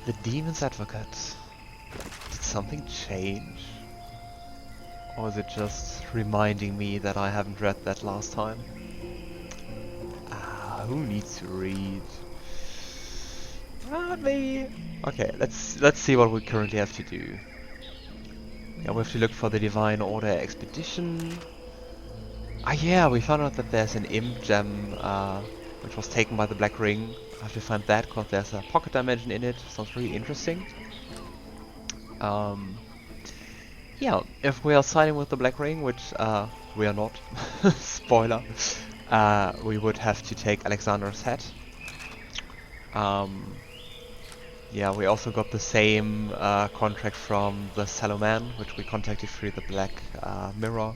The Demon's Advocate. Did something change? Or is it just reminding me that I haven't read that last time? Ah, who needs to read? Not me. Okay, let's see what we currently have to do. Yeah, we have to look for the Divine Order Expedition. Ah yeah, we found out that there's an imp gem which was taken by the Black Ring. I have to find that because there's a pocket dimension in it. Sounds really interesting. Yeah, if we are siding with the Black Ring, which we are not, spoiler, we would have to take Alexander's head. Yeah, we also got the same contract from the Saloman, which we contacted through the Black Mirror.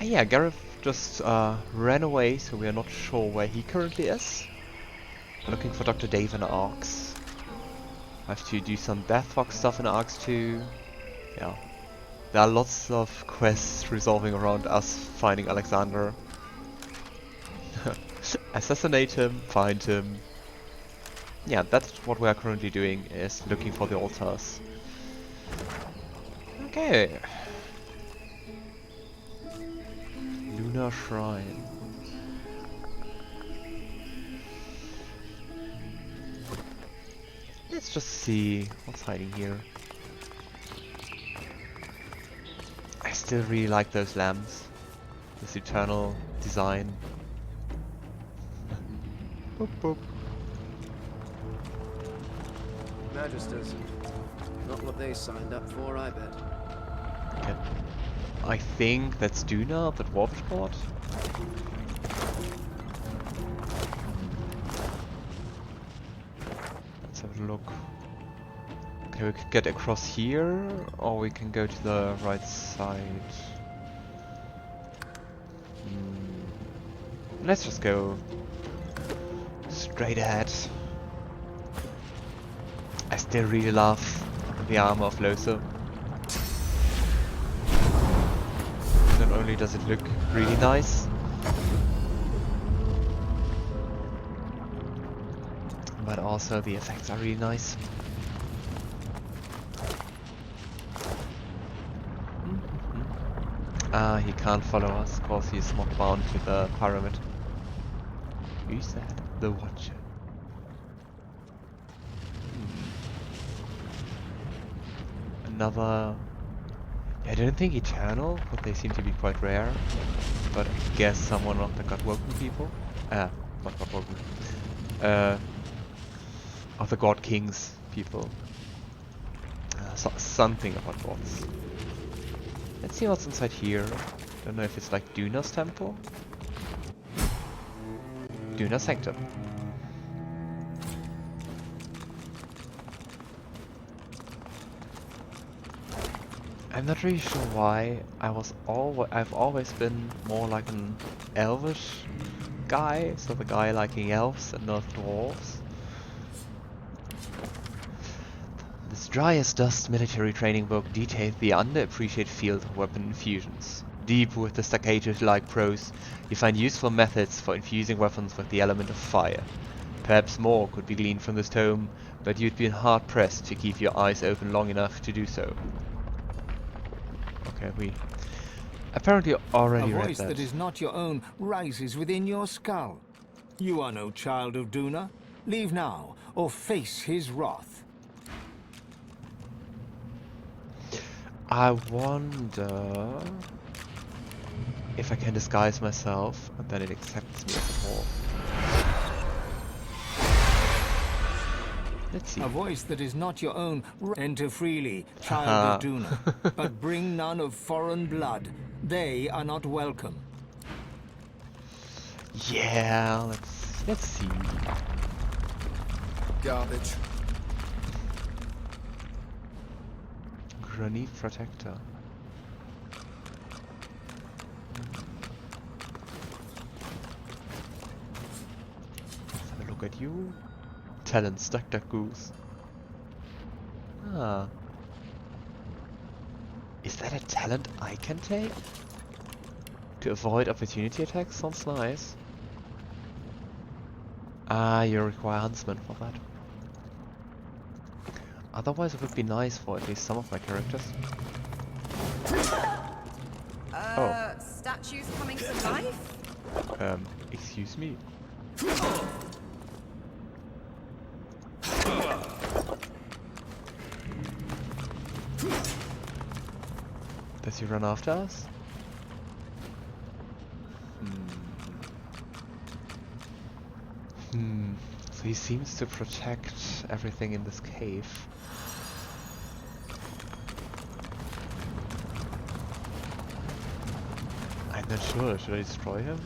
Yeah, Gareth just ran away, so we are not sure where he currently is. Looking for Dr. Dave in Arcs. I have to do some Deathfox stuff in Arcs too. Yeah. There are lots of quests resolving around us finding Alexander. Assassinate him, find him. Yeah, that's what we are currently doing, is looking for the altars. Okay. Lunar Shrine. Let's just see what's hiding here. I still really like those lamps. This eternal design. Boop boop. Magisters. Not what they signed up for, I bet. Okay. I think that's Duna, the dwarfish god. Let's have a look. Okay, we could get across here, or we can go to the right side. Let's just go straight ahead. I still really love the armor of Lohse. Not only does it look really nice, but also the effects are really nice. Ah, he can't follow us because he's not bound to the pyramid. Who's that? The Watcher. Another... I don't think Eternal, but they seem to be quite rare. But I guess someone of the Godwoken people? Not Godwoken. Of the God Kings people. Something about gods. Let's see what's inside here. Don't know if it's like Duna's temple. Duna's sanctum. I'm not really sure why. I've always been more like an elvish guy, so the guy liking elves and not dwarves. This dry as dust military training book details the underappreciated field of weapon infusions. Deep with the staccato-like prose, you find useful methods for infusing weapons with the element of fire. Perhaps more could be gleaned from this tome, but you'd be hard-pressed to keep your eyes open long enough to do so. Okay, we apparently already read that. A voice that is not your own rises within your skull. You are no child of Duna. Leave now, or face his wrath. I wonder if I can disguise myself and then it accepts me as a dwarf. Let's see. A voice that is not your own. Enter freely, child of Duna, but bring none of foreign blood. They are not welcome. Yeah, let's see. Garbage. Granite protector. Let's have a look at you. Talents, Dr. Goose. Ah. Is that a talent I can take? To avoid opportunity attacks? Sounds nice. Ah, you require Huntsman for that. Otherwise, it would be nice for at least some of my characters. Statues coming to life? Excuse me. Does he run after us? So he seems to protect everything in this cave. I'm not sure. Should I destroy him?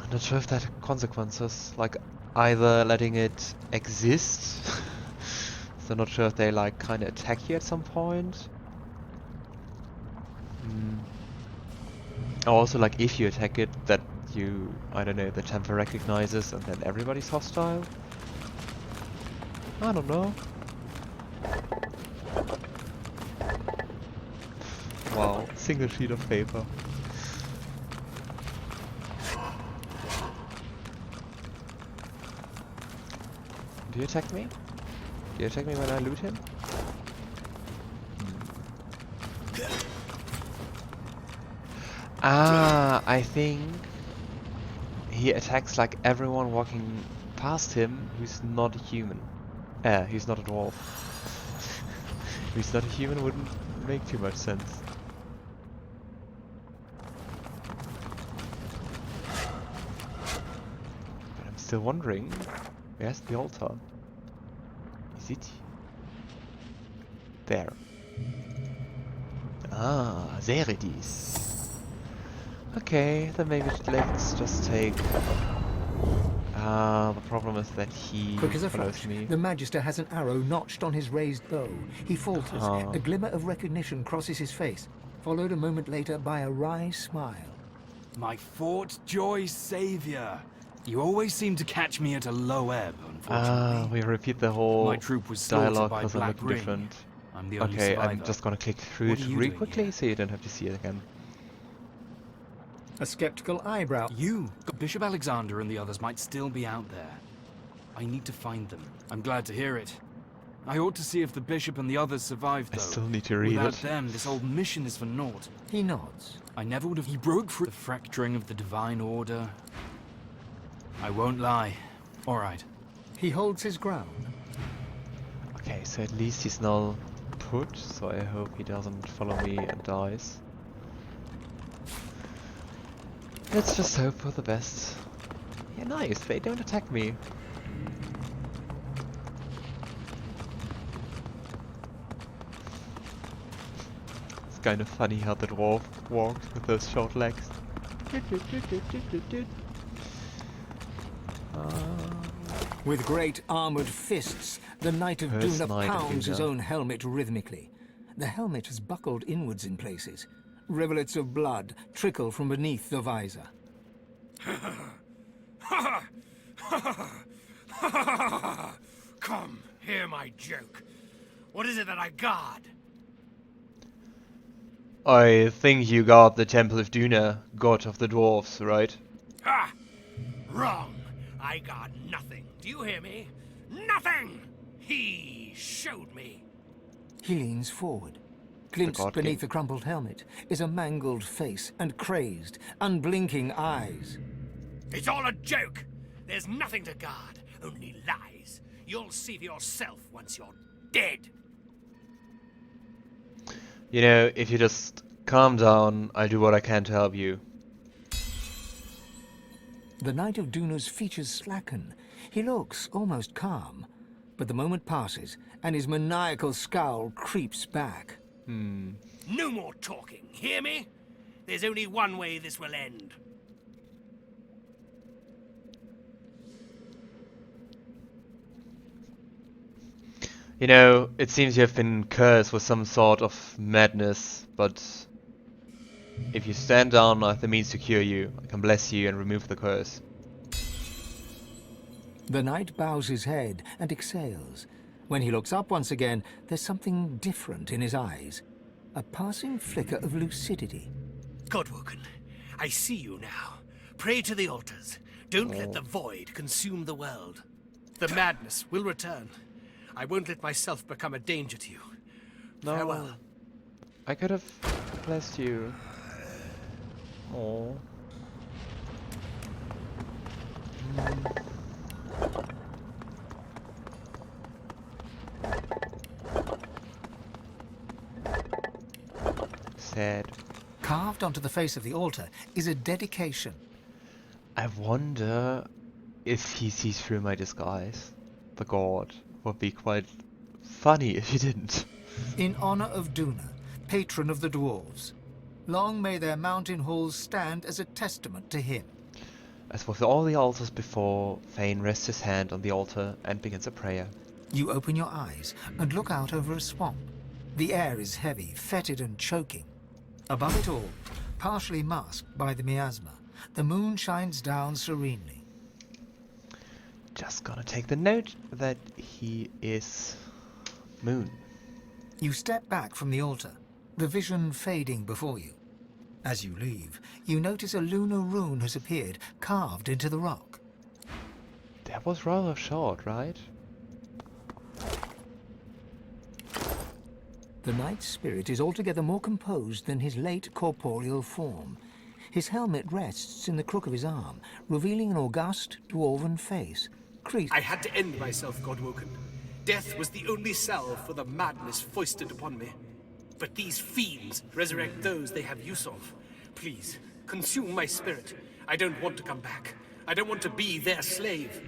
I'm not sure if that had consequences. Like, either letting it exist. So not sure if they like kind of attack you at some point. Also, like, if you attack it, that you, I don't know, the temper recognizes and then everybody's hostile? I don't know. Wow, single sheet of paper. Do you attack me? Do you attack me when I loot him? Ah, I think he attacks like everyone walking past him who's not a human. He's not a dwarf. If he's not a human, wouldn't make too much sense. But I'm still wondering, where's the altar? Is it there? Ah, there it is. Okay, then maybe let's just take... the problem is that he Quick as a follows flash, me. the Magister has an arrow notched on his raised bow. He falters. A glimmer of recognition crosses his face, followed a moment later by a wry smile. My Fort Joy Savior. You always seem to catch me at a low ebb, unfortunately. We repeat the whole My troop was slaughtered dialogue by because I'm Black looking Ring. different. I'm the only Okay, survivor. I'm just gonna click through What it are you really doing quickly here? so you don't have to see it again. A skeptical eyebrow. You, Bishop Alexander and the others might still be out there. I need to find them. I'm glad to hear it. I ought to see if the bishop and the others survived, I though. still need to read Without it. them, this old mission is for naught. He nods. I never would have... He broke through the fracturing of the divine order. I won't lie. All right. He holds his ground. Okay, so at least he's now put, so I hope he doesn't follow me and dies. Let's just hope for the best. Yeah, nice, they don't attack me. It's kind of funny how the dwarf walks with those short legs. With great armored fists, the Knight of First Duna Knight of pounds his Duna. own helmet rhythmically. The helmet has buckled inwards in places. Rivulets of blood trickle from beneath the visor. Come, hear my joke. What is it that I guard? I think you guard the Temple of Duna, god of the dwarves, right? Ha! Wrong. I guard nothing. Do you hear me? Nothing! He showed me. He leans forward. Glimpsed God beneath King. the crumpled helmet is a mangled face and crazed, unblinking eyes. It's all a joke. There's nothing to guard, only lies. You'll see for yourself once you're dead. You know, if you just calm down, I'll do what I can to help you. The Knight of Duna's features slacken. He looks almost calm, but the moment passes and his maniacal scowl creeps back. No more talking, hear me? There's only one way this will end. You know, it seems you have been cursed with some sort of madness, but if you stand down, I have the means to cure you. I can bless you and remove the curse. The knight bows his head and exhales. When he looks up once again, there's something different in his eyes. A passing flicker of lucidity. Godwoken, I see you now. Pray to the altars. Don't let the void consume the world. The madness will return. I won't let myself become a danger to you. No. Farewell. I could have blessed you. Oh. Sad. Carved onto the face of the altar is a dedication. I wonder if he sees through my disguise. The god would be quite funny if he didn't. In honor of Duna, patron of the dwarves. Long may their mountain halls stand as a testament to him. As with all the altars before, Fane rests his hand on the altar and begins a prayer. You open your eyes and look out over a swamp. The air is heavy, fetid and choking. Above it all, partially masked by the miasma, the moon shines down serenely. Just gonna take the note that he is Moon. You step back from the altar, the vision fading before you. As you leave, you notice a lunar rune has appeared, carved into the rock. That was rather short, right? The knight's spirit is altogether more composed than his late corporeal form. His helmet rests in the crook of his arm, revealing an august dwarven face. I had to end myself, Godwoken. Death was the only salve for the madness foisted upon me. But these fiends resurrect those they have use of. Please, consume my spirit. I don't want to come back. I don't want to be their slave.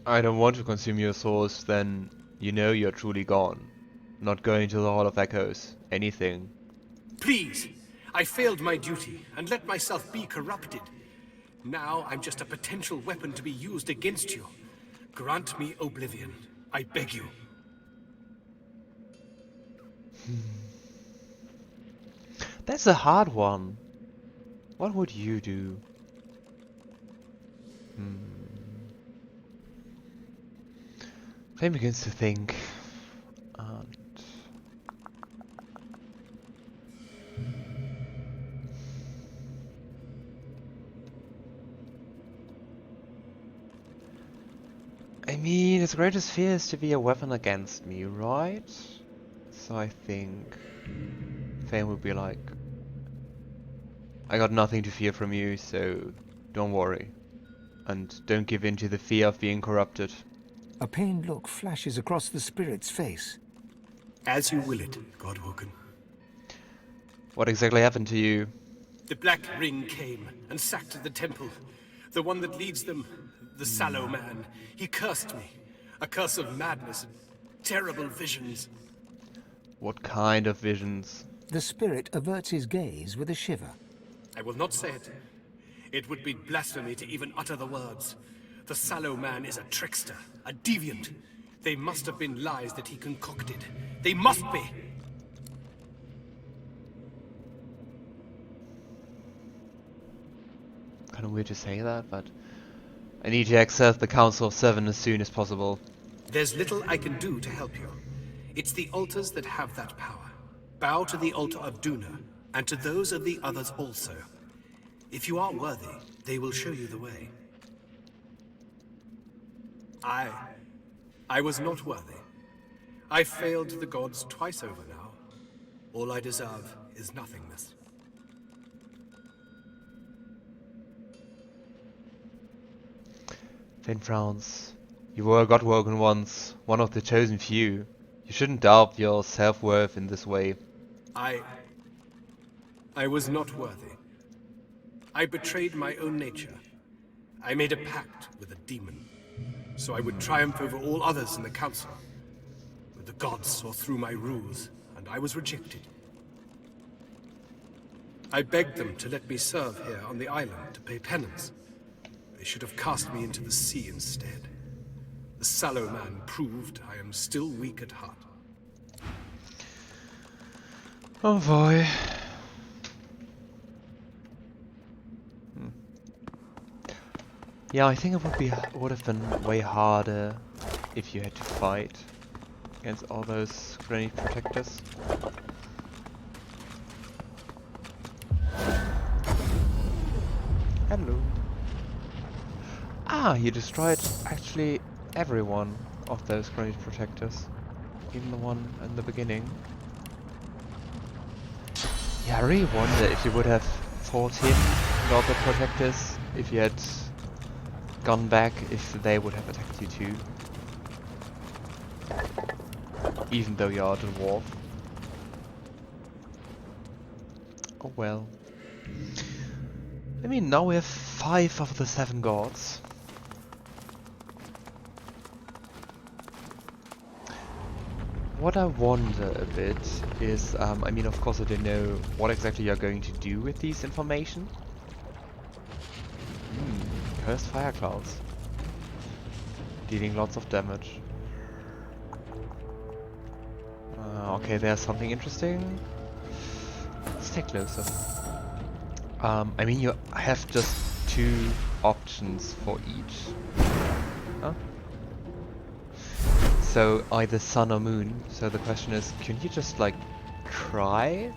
I don't want to consume your souls, then you know you're truly gone. Not going to the Hall of Echoes. Anything. Please, I failed my duty and let myself be corrupted. Now I'm just a potential weapon to be used against you. Grant me oblivion, I beg you. That's a hard one. What would you do? Fane begins to think. And I mean, his greatest fear is to be a weapon against me, right? So I think Fane would be like, I got nothing to fear from you, so don't worry. And don't give in to the fear of being corrupted. A pained look flashes across the spirit's face. As you will it, Godwoken. What exactly happened to you? The Black Ring came and sacked the temple. The one that leads them, the sallow man. He cursed me. A curse of madness and terrible visions. What kind of visions? The spirit averts his gaze with a shiver. I will not say it. It would be blasphemy to even utter the words. The sallow man is a trickster, a deviant. They must have been lies that he concocted. They must be! Kind of weird to say that, but I need to access the Council of Seven as soon as possible. There's little I can do to help you. It's the altars that have that power. Bow to the altar of Duna, and to those of the others also. If you are worthy, they will show you the way. I was not worthy. I failed the gods twice over now. All I deserve is nothingness. Fane frowns. You were a Godwoken once, one of the chosen few. You shouldn't doubt your self-worth in this way. I was not worthy. I betrayed my own nature. I made a pact with a demon, so I would triumph over all others in the council. But the gods saw through my rules, and I was rejected. I begged them to let me serve here on the island to pay penance. They should have cast me into the sea instead. The sallow man proved I am still weak at heart. Oh boy. Yeah, I think it would have been way harder if you had to fight against all those granite protectors. Hello. Ah, you destroyed actually every one of those granite protectors. Even the one in the beginning. Yeah, I really wonder if you would have fought him, not the protectors, if you had gone back, if they would have attacked you too. Even though you are the dwarf. Oh well. I mean, now we have 5 of the 7 gods. What I wonder a bit is, I mean, of course I don't know what exactly you're going to do with these information. Cursed fire clouds. Dealing lots of damage. Okay, there's something interesting. Let's take Lohse. I mean, you have just 2 options for each. Huh? So either sun or moon. So the question is, can you just like try?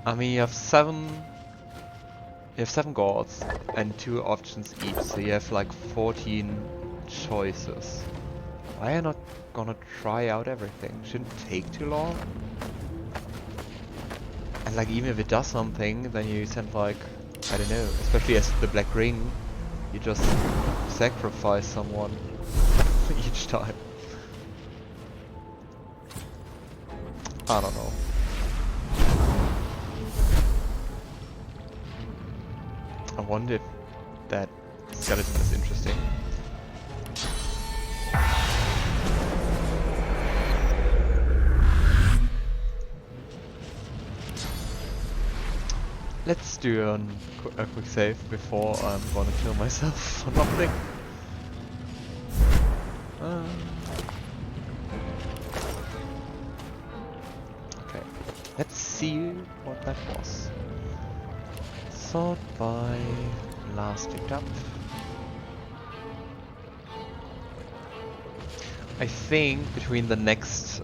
I mean, you have 7 gods and 2 options each, so you have like 14 choices. Why are you not gonna try out everything? Shouldn't take too long. And like, even if it does something, then you send like, I don't know, especially as the black ring, you just sacrifice someone each time. I don't know. I wonder if that skeleton is interesting. Let's do a quick save before I'm gonna kill myself for nothing. Okay, let's see what that was. Sort by last picked up. I think between the next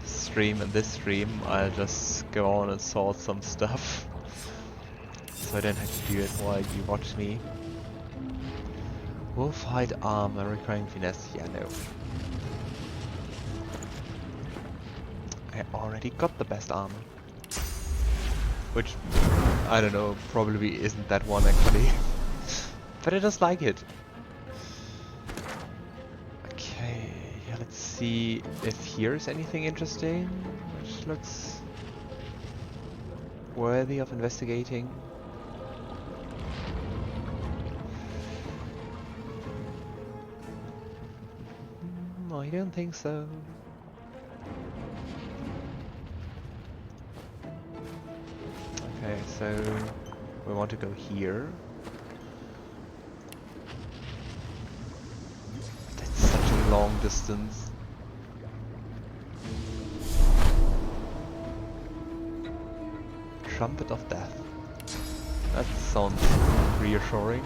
stream and this stream, I'll just go on and sort some stuff. So I don't have to do it while you watch me. Wolfhide armor, requiring finesse. Yeah, no. I already got the best armor. Which, I don't know, probably isn't that one actually. But I just like it. Okay, yeah, let's see if here is anything interesting, which looks worthy of investigating. I don't think so. Okay, so we want to go here. That's such a long distance. Trumpet of Death. That sounds reassuring.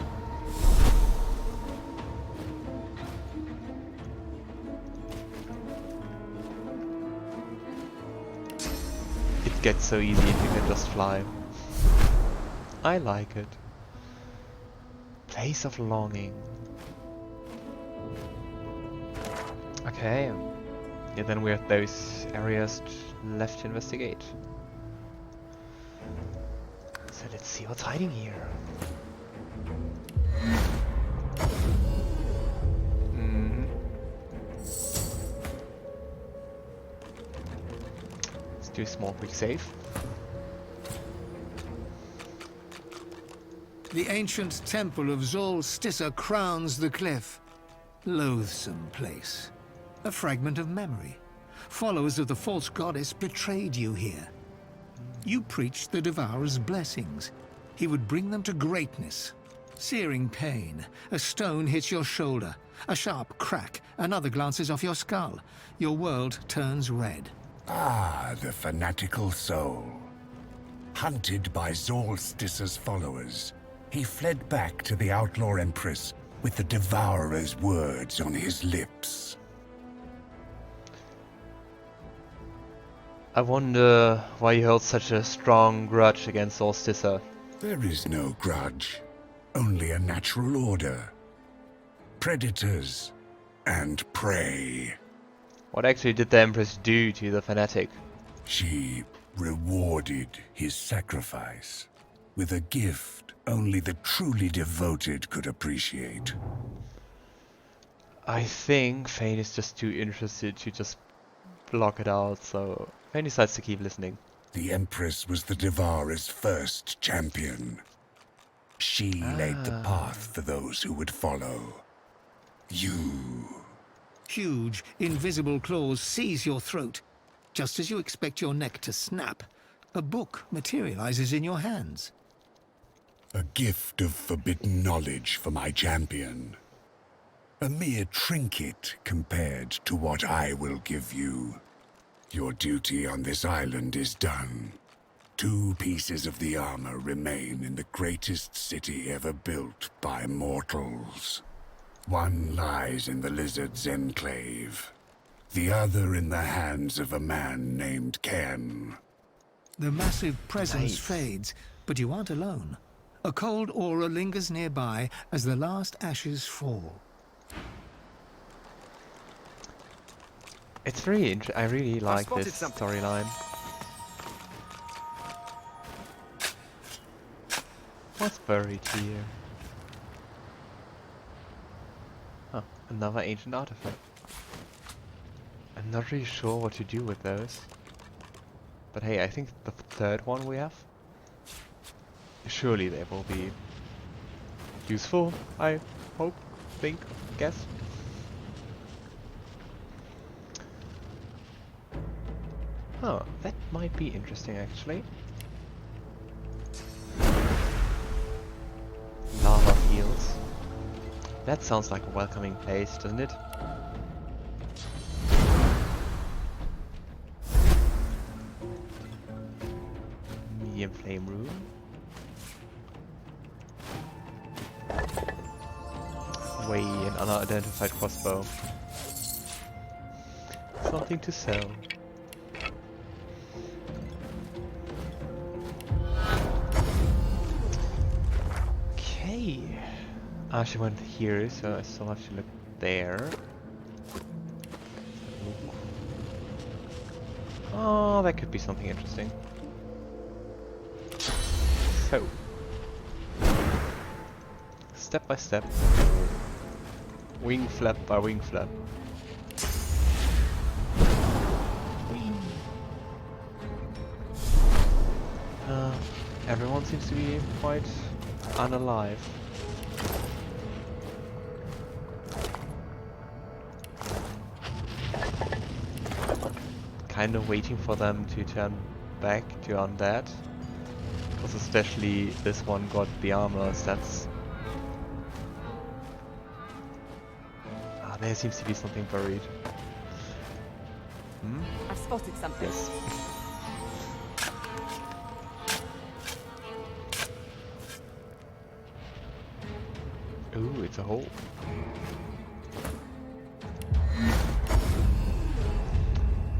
It gets so easy if you can just fly. I like it. Place of Longing. Okay. Yeah, then we have those areas left to investigate. So let's see what's hiding here. Let's do a small quick save. The ancient temple of Solstice crowns the cliff. Loathsome place. A fragment of memory. Followers of the false goddess betrayed you here. You preached the Devourer's blessings. He would bring them to greatness. Searing pain. A stone hits your shoulder. A sharp crack. Another glances off your skull. Your world turns red. Ah, the fanatical soul. Hunted by Solstice's followers, he fled back to the Outlaw Empress with the Devourer's words on his lips. I wonder why you held such a strong grudge against Solstice. There is no grudge, only a natural order. Predators and prey. What actually did the Empress do to the fanatic? She rewarded his sacrifice with a gift only the truly devoted could appreciate. I think Fane is just too interested to just block it out, so Fane decides to keep listening. The Empress was the Devourer's first champion. She laid the path for those who would follow. You. Huge, invisible claws seize your throat. Just as you expect your neck to snap, a book materializes in your hands. A gift of forbidden knowledge for my champion. A mere trinket compared to what I will give you. Your duty on this island is done. 2 pieces of the armor remain in the greatest city ever built by mortals. One lies in the Lizard's Enclave. The other in the hands of a man named Ken. The massive presence Nice. fades, but you aren't alone. A cold aura lingers nearby as the last ashes fall. It's very I really like spotted this something. storyline. What's buried here? Huh, another ancient artifact. I'm not really sure what to do with those. But hey, I think the 3rd one we have. Surely they will be useful, I hope, think, guess. Oh, that might be interesting actually. Lava fields. That sounds like a welcoming place, doesn't it? Medium flame room. Way an unidentified crossbow. Something to sell. Okay. She went here, so I still have to look there. Oh, that could be something interesting. So, step by step, wing flap by wing flap. Everyone seems to be quite unalive. Kind of waiting for them to turn back to undead. Because especially this one got the armor stats. Ah, there seems to be something buried. Hmm? I've spotted something. Yes. Ooh, it's a hole.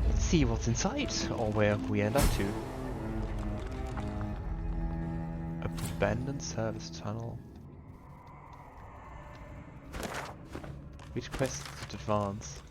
Let's see what's inside, or where we end up to. Abandoned service tunnel. Which quests to advance?